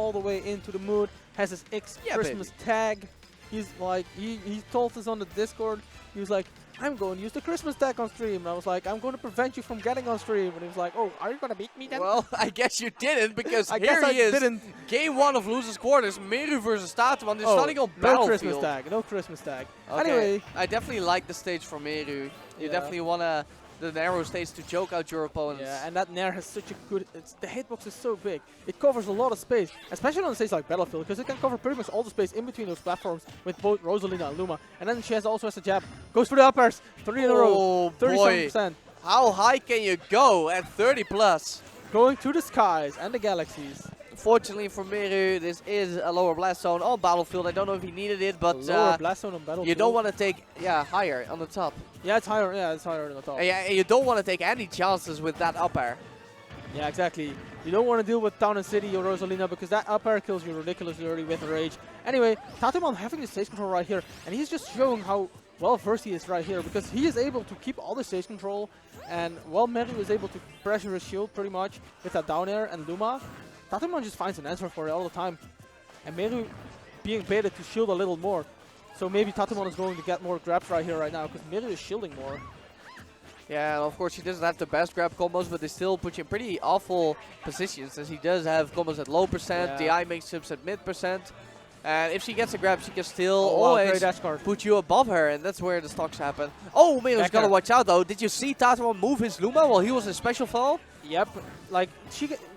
all the way into the mood. Has his Christmas tag. He's like, he told us on the Discord, he was like, I'm going to use the Christmas tag on stream. And I was like, I'm going to prevent you from getting on stream. And he was like, oh, are you going to beat me then? Well, I guess you didn't, because I here guess he is. Didn't. Game 1 of Losers Quarters, Meru versus Tatuman. They're Oh, starting on no Battlefield. Christmas tag. No Christmas tag. Okay. Anyway. I definitely like the stage for Meru. You definitely want the narrow stage to choke out your opponents. Yeah, and that Nair has such a good... the hitbox is so big. It covers a lot of space, especially on a stage like Battlefield, because it can cover pretty much all the space in between those platforms with both Rosalina and Luma. And then she also has a jab. Goes for the uppers. 3 in a row. 37%. How high can you go at 30 plus? Going to the skies and the galaxies. Fortunately for Meru, this is a lower blast zone on Battlefield. I don't know if he needed it, but lower blast zone on Battlefield. you don't want to take higher on the top. Yeah, it's higher. Yeah, it's higher on the top. And you don't want to take any chances with that up air. Yeah, exactly. You don't want to deal with Town and City or Rosalina because that up air kills you ridiculously early with Rage. Anyway, Tatuman having the stage control right here, and he's just showing how well versed he is right here because he is able to keep all the stage control, and while Meru is able to pressure his shield pretty much with that down air and Luma, Tatuman just finds an answer for it all the time. And Meru being baited to shield a little more. So maybe Tatuman is going to get more grabs right here right now because Meru is shielding more. Yeah, and of course he doesn't have the best grab combos, but they still put you in pretty awful positions as he does have combos at low percent, DI makes hips at mid percent. And if she gets a grab, she can still always put you above her, and that's where the stocks happen. Oh, Meru's gotta watch out though. Did you see Tatuman move his Luma while he was in special fall? Yep, like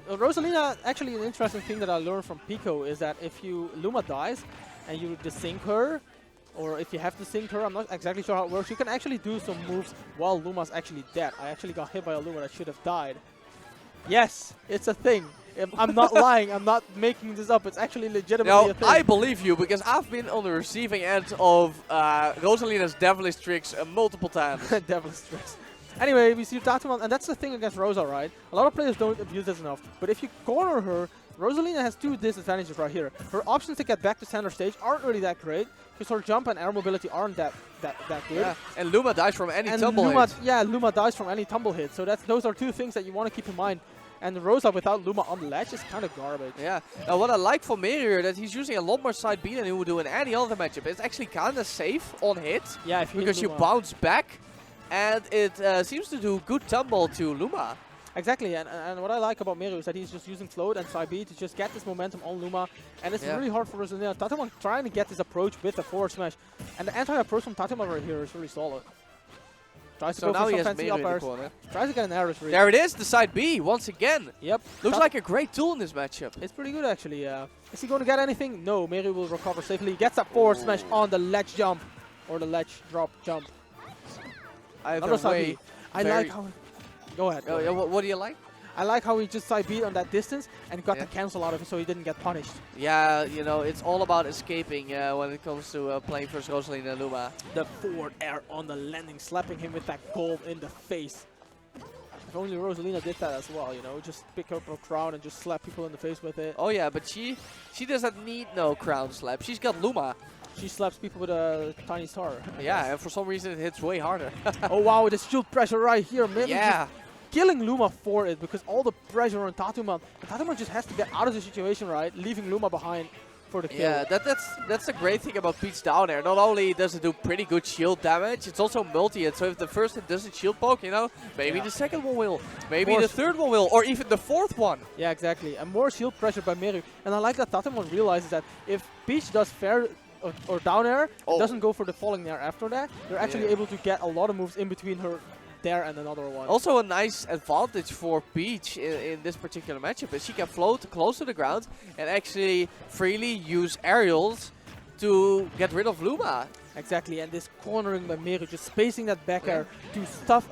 Rosalina, actually an interesting thing that I learned from Pico is that if Luma dies and you desync her, or if you have to sync her, I'm not exactly sure how it works, you can actually do some moves while Luma's actually dead. I actually got hit by a Luma that should have died. Yes, it's a thing. I'm not lying, I'm not making this up, it's actually legitimately a thing. I believe you, because I've been on the receiving end of Rosalina's devilish tricks multiple times. Devilish tricks. Anyway, we see Tatuman, and that's the thing against Rosa, right? A lot of players don't abuse this enough, but if you corner her, Rosalina has two disadvantages right here. Her options to get back to center stage aren't really that great, because her jump and air mobility aren't that good. Yeah, and Luma dies from any tumble hit. Yeah, Luma dies from any tumble hit, so those are two things that you want to keep in mind. And Rosa without Luma on the ledge is kind of garbage. Yeah. Now what I like for Meru that he's using a lot more side B than he would do in any other matchup. It's actually kind of safe on hit. Yeah, if because you bounce back, and it seems to do good tumble to Luma. Exactly, and what I like about Meru is that he's just using float and side B to just get this momentum on Luma, and it's really hard for Rosalina. Tatuman trying to get this approach with the forward smash, and the anti-approach from Tatuman right here is really solid. Tries to go now for he some has fancy Meru in the uppers. corner. Tries to get an arrow. There it is, the side B once again. Yep. Looks like a great tool in this matchup. It's pretty good actually. Is he going to get anything? No, Meru will recover safely. He gets that forward smash on the ledge jump, or the ledge drop jump. Either way, I like how. Go ahead. What do you like? I like how he just side beat on that distance and got the cancel out of it so he didn't get punished. Yeah, you know, it's all about escaping when it comes to playing versus Rosalina and Luma. The forward air on the landing, slapping him with that gold in the face. If only Rosalina did that as well, you know, just pick up a crown and just slap people in the face with it. Oh yeah, but she doesn't need no crown slap. She's got Luma. She slaps people with a tiny star. Yeah, and for some reason it hits way harder. Oh wow, the shield pressure right here, man. Yeah. Killing Luma for it because all the pressure on Tatuman. Tatuman just has to get out of the situation, right? Leaving Luma behind for the kill. Yeah, that's the great thing about Peach down air. Not only does it do pretty good shield damage, it's also multi-hit. So if the first hit doesn't shield poke, you know, maybe the second one will, maybe the third one will, or even the fourth one. Yeah, exactly. And more shield pressure by Meru. And I like that Tatuman realizes that if Peach does fair or down air, doesn't go for the falling air after that, they're actually able to get a lot of moves in between her there and another one. Also a nice advantage for Peach in this particular matchup is she can float close to the ground and actually freely use aerials to get rid of Luma. Exactly, and this cornering by Meru, just spacing that back air to stuff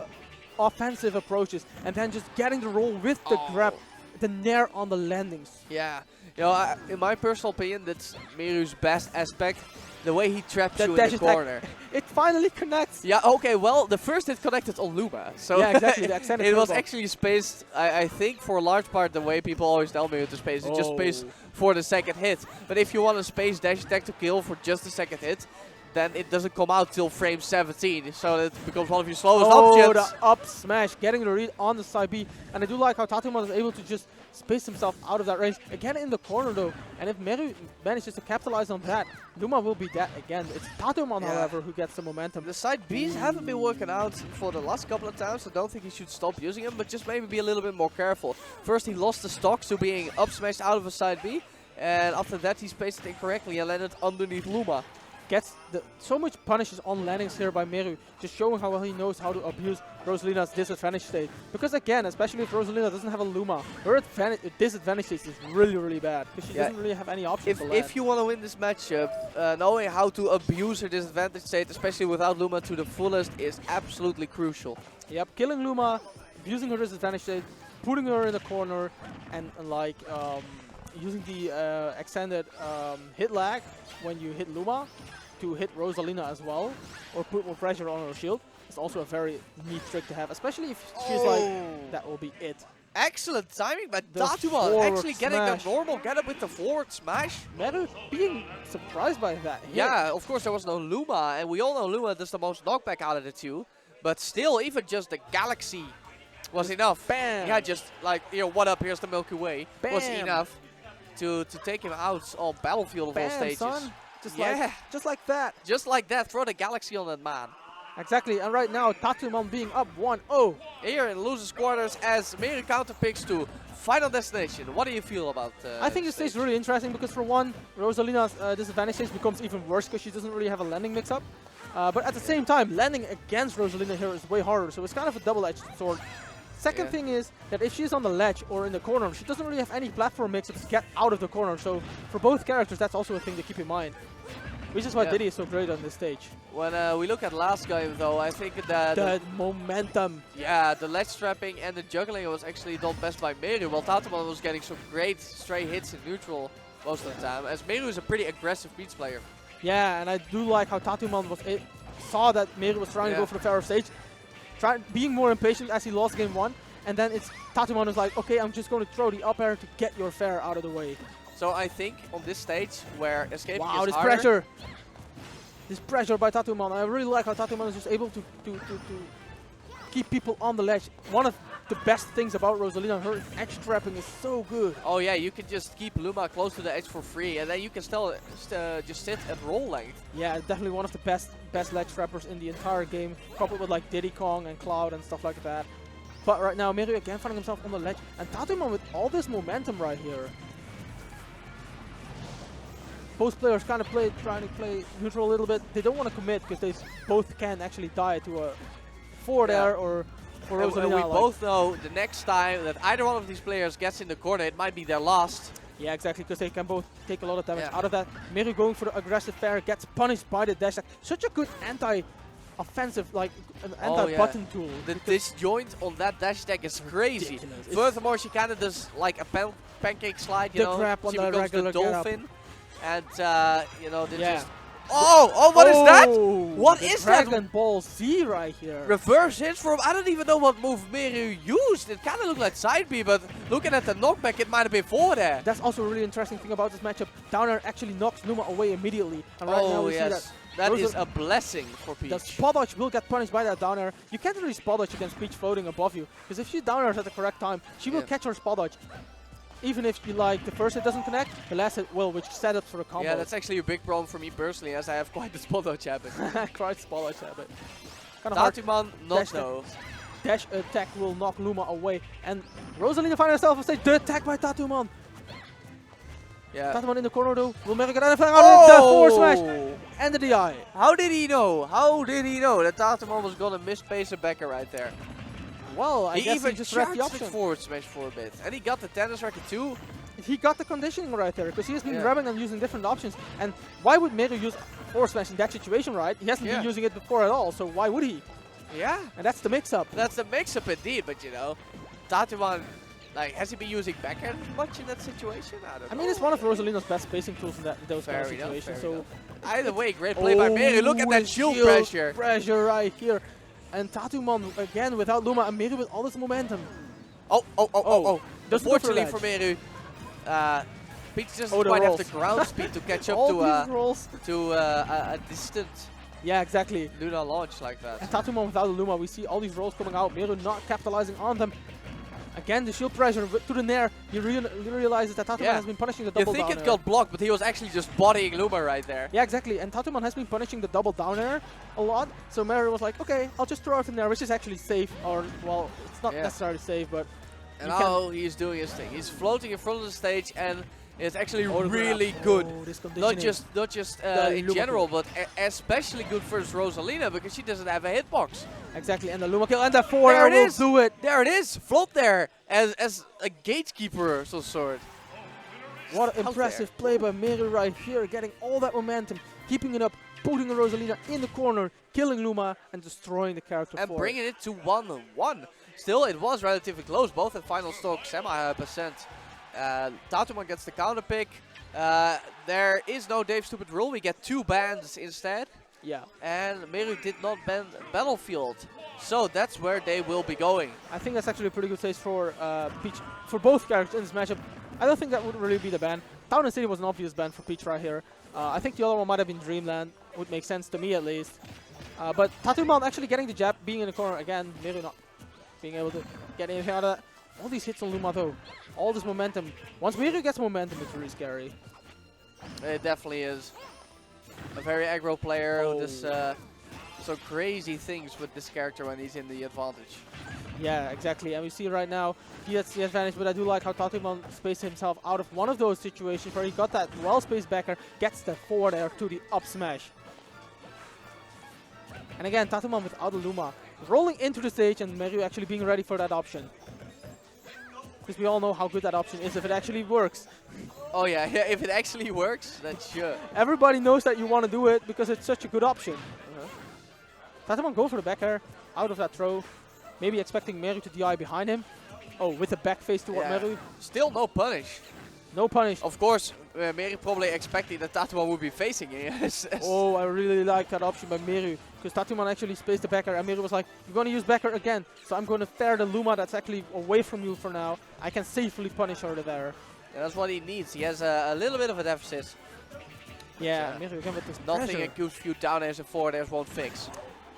offensive approaches and then just getting the roll with the grab, the nair on the landings. Yeah, you know, in my personal opinion, that's Meru's best aspect. The way he traps you in the corner. It finally connects. Yeah, okay, well, the first hit connected on Luma. So yeah, exactly. The extended it was actually spaced, I think, for a large part, the way people always tell me to space. It's just spaced for the second hit. But if you want to space dash attack to kill for just the second hit, then it doesn't come out till frame 17. So it becomes one of your slowest options. The up smash, getting the read on the side B. And I do like how Tatuman is able to just space himself out of that range. Again in the corner though, and if Meru manages to capitalize on that, Luma will be dead again. It's Tatuman, however, who gets the momentum. The side Bs haven't been working out for the last couple of times. I don't think he should stop using them, but just maybe be a little bit more careful. First he lost the stock to being up smashed out of a side B, and after that he spaced it incorrectly and landed underneath Luma. Gets so much punishes on landings here by Meru, just showing how well he knows how to abuse Rosalina's disadvantage state. Because again, especially if Rosalina doesn't have a Luma, her disadvantage state is really, really bad, because she doesn't really have any options to land. If you want to win this matchup, knowing how to abuse her disadvantage state, especially without Luma to the fullest, is absolutely crucial. Yep, killing Luma, abusing her disadvantage state, putting her in the corner, and like using the extended hit lag when you hit Luma to hit Rosalina as well, or put more pressure on her shield. It's also a very neat trick to have, especially if she's like, that will be it. Excellent timing by Tatuman, actually getting a normal get-up with the forward smash. Meru being surprised by that hit. Yeah, of course there was no Luma, and we all know Luma does the most knockback out of the two. But still, even just the Galaxy was enough. Bam! Yeah, just like, you know, what up, here's the Milky Way. Bam! Was enough to take him out on Battlefield of all stages. Son. Just like that. Just like that, throw the Galaxy on that man. Exactly, and right now Tatuman being up 1-0. Here in losers quarters as Meru counterpicks to Final Destination. What do you feel about I think this stage is really interesting because for one, Rosalina's disadvantage stage becomes even worse because she doesn't really have a landing mix-up. But at the same time, landing against Rosalina here is way harder, so it's kind of a double-edged sword. Second thing is that if she's on the ledge or in the corner, she doesn't really have any platform mix-ups to get out of the corner. So for both characters, that's also a thing to keep in mind. Which is why Diddy is so great on this stage. When we look at last game though, I think that the momentum. Yeah, the ledge trapping and the juggling was actually done best by Meru, while Tatuman was getting some great stray hits in neutral most of the time, as Meru is a pretty aggressive beats player. Yeah, and I do like how Tatuman saw that Meru was trying to go for the fair stage, being more impatient as he lost game 1, and then it's Tatuman was like, okay, I'm just going to throw the up air to get your fair out of the way. So I think on this stage where escaping wow, is this harder, pressure! This pressure by Tatuman. I really like how Tatuman is just able to keep people on the ledge. One of the best things about Rosalina, her edge trapping is so good. Oh yeah, you can just keep Luma close to the edge for free, and then you can still just sit at roll length. Yeah, definitely one of the best ledge trappers in the entire game, coupled with like Diddy Kong and Cloud and stuff like that. But right now, Meru again finding himself on the ledge, and Tatuman with all this momentum right here. Both players kind of trying to play neutral a little bit. They don't want to commit because they both can actually die to a forward air or for Rosalina. And we both know the next time that either one of these players gets in the corner, it might be their last. Yeah, exactly, because they can both take a lot of damage out of that. Meru going for the aggressive fair, gets punished by the dash attack. Such a good anti-offensive, like an anti-button tool. The disjoint on that dash attack is crazy. Ridiculous. Furthermore, she kind of does like a pancake slide, you know. Grab on she the becomes the regular dolphin. And, you know, they just... Oh, what is that? What is that? Dragon Ball Z right here. Reverse hits from... I don't even know what move Meru used. It kind of looked like side B, but looking at the knockback, it might have been forward air. That's also a really interesting thing about this matchup. Down air actually knocks Luma away immediately. And right now we see that... That is a blessing for Peach. The spot dodge will get punished by that down air. You can't really spot dodge against Peach floating above you, because if she down airs at the correct time, she will catch her spot dodge. Even if you like the first hit doesn't connect, the last hit will, which set up for the combo. Yeah, that's actually a big problem for me personally, as I have quite the spot dodge habit. Quite spot dodge habit. Tatuman, not though. Dash attack will knock Luma away, and Rosalina finds herself on stage. The attack by Tatuman. Yeah. Tatuman in the corner though. Will make it out of the forward smash and the DI. How did he know? How did he know that Tatuman was gonna miss Pacer Becker right there? Well, I guess even he just read the option. Forward smash for a bit, and he got the tennis racket too. He got the conditioning right there, because he has been grabbing and using different options. And why would Meru use forward smash in that situation, right? He hasn't been using it before at all, so why would he? Yeah. And that's the mix-up. That's the mix-up indeed, but you know, Tatuman, like, has he been using backhand much in that situation? I mean, it's one of Rosalina's best spacing tools in those kind of situations. So either way, great play by Meru. Look at that shield pressure. Pressure right here. And Tatuman again without Luma, and Meru with all this momentum. Unfortunately for Meru, Peach doesn't quite have the ground speed to catch up to a distant exactly. Luna launch like that. And Tatuman without the Luma, we see all these rolls coming out, Meru not capitalizing on them. Again, the shield pressure to the nair. You realize that Tatuman has been punishing the double You think down it air. got blocked, but he was actually just bodying Luma right there. Yeah, exactly. And Tatuman has been punishing the double down air a lot. So Meru was like, okay, I'll just throw out the nair, which is actually safe. Or, well, it's not necessarily safe, but... And now he's doing his thing. He's floating in front of the stage, and it's actually really good. Not just in general, but especially good versus Rosalina, because she doesn't have a hitbox. Exactly, and the Luma kill, and the forward will do it. There it is, float there as a gatekeeper of some sort. What an impressive play by Meru right here, getting all that momentum, keeping it up, putting Rosalina in the corner, killing Luma, and destroying the character. And bringing it to 1-1. Still, it was relatively close, both at final stock, semi-high percent. Tatuman gets the counter pick. There is no Dave Stupid rule, we get 2 bans instead. Yeah. And Meru did not ban Battlefield. So that's where they will be going. I think that's actually a pretty good taste for Peach, for both characters in this matchup. I don't think that would really be the ban. Town and City was an obvious ban for Peach right here. I think the other one might have been Dreamland, would make sense to me at least. But Tatuman actually getting the jab, being in the corner again, Meru not being able to get anything out of that. All these hits on Luma though, all this momentum. Once Meru gets momentum, it's really scary. It definitely is. A very aggro player who does some crazy things with this character when he's in the advantage. Yeah, exactly. And we see right now he has the advantage, but I do like how Tatuman spaced himself out of one of those situations where he got that well-spaced backer, gets the forward air to the up smash. And again, Tatuman without a Luma, rolling into the stage and Meru actually being ready for that option. Because we all know how good that option is if it actually works. Oh yeah, if it actually works, then sure. Everybody knows that you want to do it because it's such a good option. Tatuman go for the back air, out of that throw. Maybe expecting Meru to DI behind him. Oh, with the back face to Meru. Still no punish. No punish. Of course, Meru probably expecting that Tatuman would be facing him. Oh, I really like that option by Meru. Because Tatuman actually spaced the backer and Meru was like, you're going to use backer again. So I'm going to fair the Luma that's actually away from you for now. I can safely punish her there. Yeah, that's what he needs. He has a little bit of a deficit. Yeah, Meru again with this nothing a good few down airs and forward airs won't fix.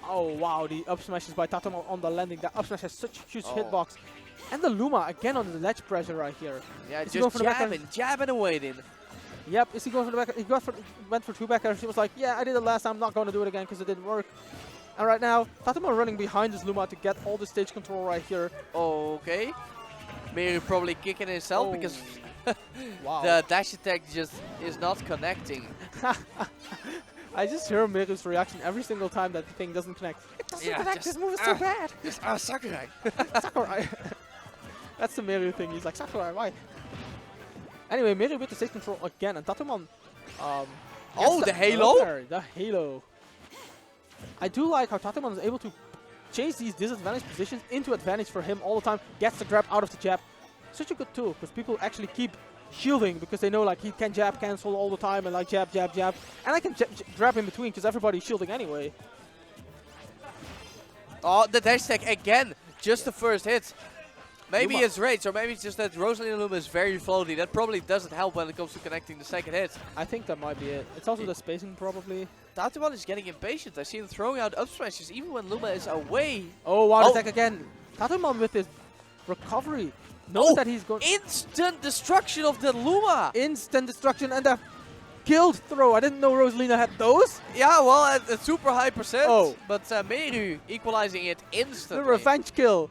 Oh wow, the up smashes by Tatuman on the landing. That up smash has such a huge hitbox. And the Luma again on the ledge pressure right here. Yeah, just jabbing away then. Yep, is he going for the back? He went for 2 backers. He was like, yeah, I did it last time, I'm not going to do it again because it didn't work. And right now, Tatuman running behind his Luma to get all the stage control right here. Okay. Meru probably kicking himself because wow. The dash attack just is not connecting. I just hear Meru's reaction every single time that the thing doesn't connect. It doesn't connect, this move is so bad. Sakurai. Sakurai. That's the Meru thing, he's like, Sakurai, why? Anyway, Meru with the stage control again, and Tatuman... the halo? The halo. I do like how Tatuman is able to change these disadvantaged positions into advantage for him all the time. Gets the grab out of the jab. Such a good tool, because people actually keep shielding because they know like he can jab cancel all the time and like jab, jab, jab. And I can grab in between because everybody's shielding anyway. Oh, the dash attack again. Just the first hit. Maybe it's rage, or maybe it's just that Rosalina Luma is very floaty. That probably doesn't help when it comes to connecting the second hit. I think that might be it. It's also the spacing probably. Tatuman is getting impatient. I see him throwing out up smashes even when Luma is away. Oh, wow, attack again. Tatuman with his recovery. Knows that he's going. Instant destruction of the Luma. Instant destruction and a killed throw. I didn't know Rosalina had those. Yeah, well, at a super high percent. But Meru equalizing it instantly. The revenge kill.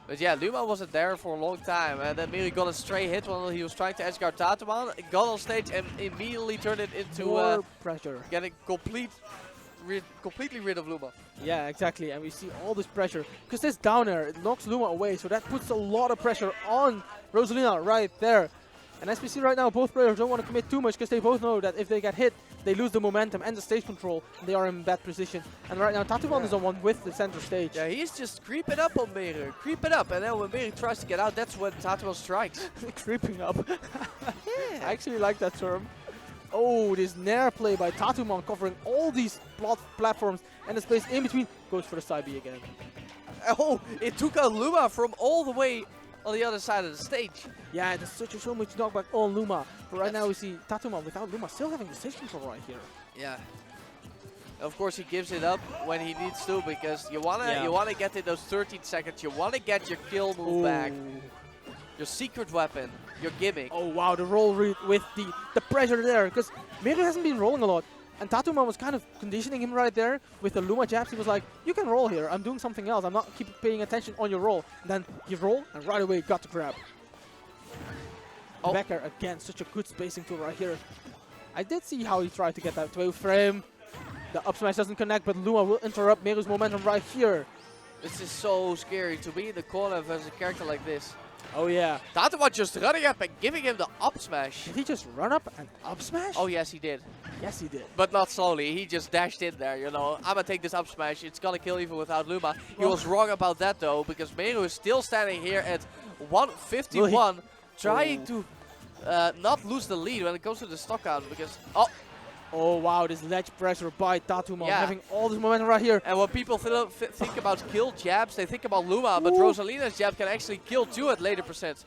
But yeah, Luma wasn't there for a long time. And then Meru got a stray hit while he was trying to edge guard Tatuman. Got on stage and immediately turned it into more pressure. Getting completely rid of Luma. Yeah, exactly. And we see all this pressure. Because this down air, it knocks Luma away. So that puts a lot of pressure on Rosalina right there. And as we see right now, both players don't want to commit too much because they both know that if they get hit, they lose the momentum and the stage control, and they are in bad position. And right now, Tatuman is the one with the center stage. Yeah, he's just creeping up on Meru, creeping up, and then when Meru tries to get out, that's when Tatuman strikes. Creeping up. I actually like that term. Oh, this nair play by Tatuman covering all these platforms and the space in between. Goes for the side B again. Oh, it took out Luma from all the way on the other side of the stage. Yeah, there's so much knockback on Luma. But right now we see Tatuman without Luma still having the stage control right here. Yeah. Of course he gives it up when he needs to because you wanna get in those 13 seconds. You wanna get your kill move back. your secret weapon, your gimmick. Oh wow, the roll read with the pressure there, because Meru hasn't been rolling a lot. And Tatuman was kind of conditioning him right there with the Luma jabs. He was like, you can roll here, I'm doing something else, I'm not keep paying attention on your roll. And then he rolled and right away got the grab. Oh. Becker again, such a good spacing tool right here. I did see how he tried to get that 12 frame. The up smash doesn't connect, but Luma will interrupt Meru's momentum right here. This is so scary to be in the corner versus a character like this. Oh yeah. Tatuman just running up and giving him the up smash. Did he just run up and up smash? Oh yes, he did. Yes, he did. But not slowly. He just dashed in there, you know. I'm gonna take this up smash. It's gonna kill even without Luma. He was wrong about that though, because Meru is still standing here at 151, trying to not lose the lead when it comes to the stock out, because Oh wow, this ledge pressure by Tatuman, Yeah. having all this momentum right here. and when people think about kill jabs, they think about Luma, but Rosalina's jab can actually kill too at later percent.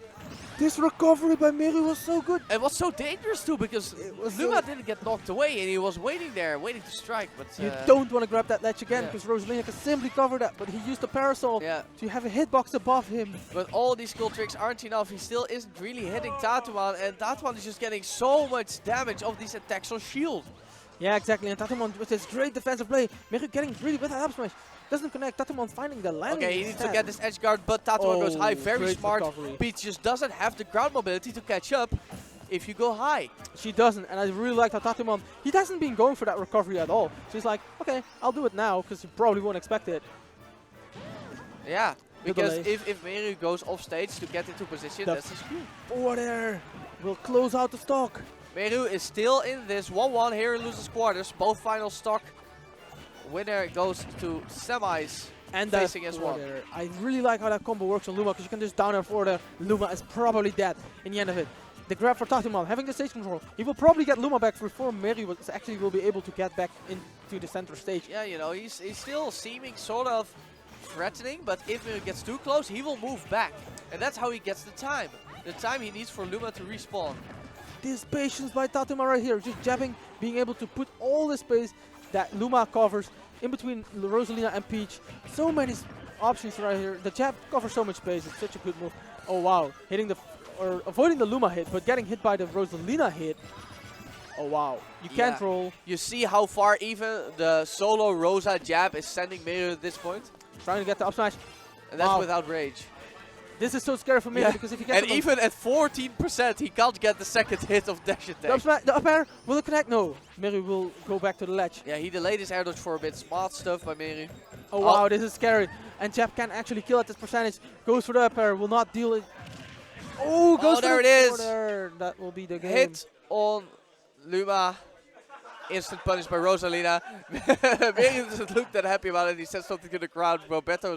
This recovery by Meru was so good. It was so dangerous too, because was Luma so- didn't get knocked away and he was waiting there, waiting to strike. But You don't want to grab that ledge again, yeah. because Rosalina can simply cover that, but he used the parasol Yeah. to have a hitbox above him. But all these skill tricks aren't enough. He still isn't really hitting Tatuman, and Tatuman is just getting so much damage of these attacks on shield. Yeah, exactly, and Tatuman with his great defensive play, Meru getting really with that up smash. Doesn't connect, Tatuman finding the landing. Okay, he needs to instead. get this edge guard, but Tatuman goes high. Very great smart. recovery. Peach just doesn't have the ground mobility to catch up if you go high. She doesn't, and I really like how Tatuman, he hasn't been going for that recovery at all. So he's like, okay, I'll do it now, because you probably won't expect it. Yeah, Good because delay. if Meru goes off stage to get into position, that's his cue. Forward air will close out the stock. Meru is still in this 1-1. Here he loses quarters. Both final stock. Winner goes to semis. And facing that S1. forward air. I really like how that combo works on Luma, because you can just down air forward air. Luma is probably dead in the end of it. The grab for Tatuman, having the stage control. He will probably get Luma back before Meru actually will be able to get back into the center stage. Yeah, you know, he's still seeming sort of threatening, but if Meru gets too close, he will move back. And that's how he gets the time. The time he needs for Luma to respawn. This patience by Tatuman right here, just jabbing, being able to put all the space that Luma covers in between Rosalina and Peach. So many options right here. The jab covers so much space. It's such a good move. Oh wow, hitting or avoiding the Luma hit, but getting hit by the Rosalina hit. Oh wow, you can't roll. You see how far even the solo Rosa jab is sending Meru at this point? Trying to get the up smash. And that's Wow. without rage. This is so scary for Meru, because if he gets And even at 14%, he can't get the second hit of dash attack. the up air, will it connect? No. Meru will go back to the ledge. Yeah, he delayed his air dodge for a bit. Smart stuff by Meru. Oh wow, this is scary. And jab can actually kill at this percentage. Goes for the up air, will not deal it. Oh, goes for there the it is. forward air. That will be the game. Hit on Luma. Instant punish by Rosalina. Meru doesn't look that happy about it. He said something to the crowd. Roberto is